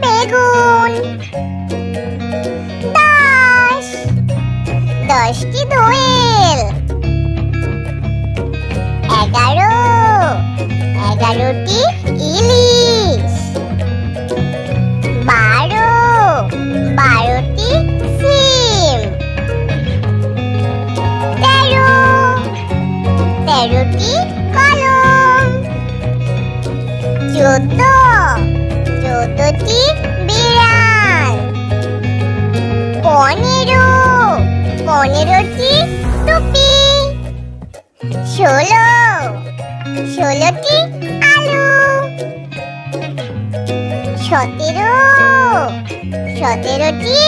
বেগুন। 10 10টি দোয়েল। 11 11টি ইলিশ। 12 12টি সিম। 13 13টি কলম। 14 14টি বিড়াল। 15 15টি টুপি। 16 16টি আলু। 17 17টি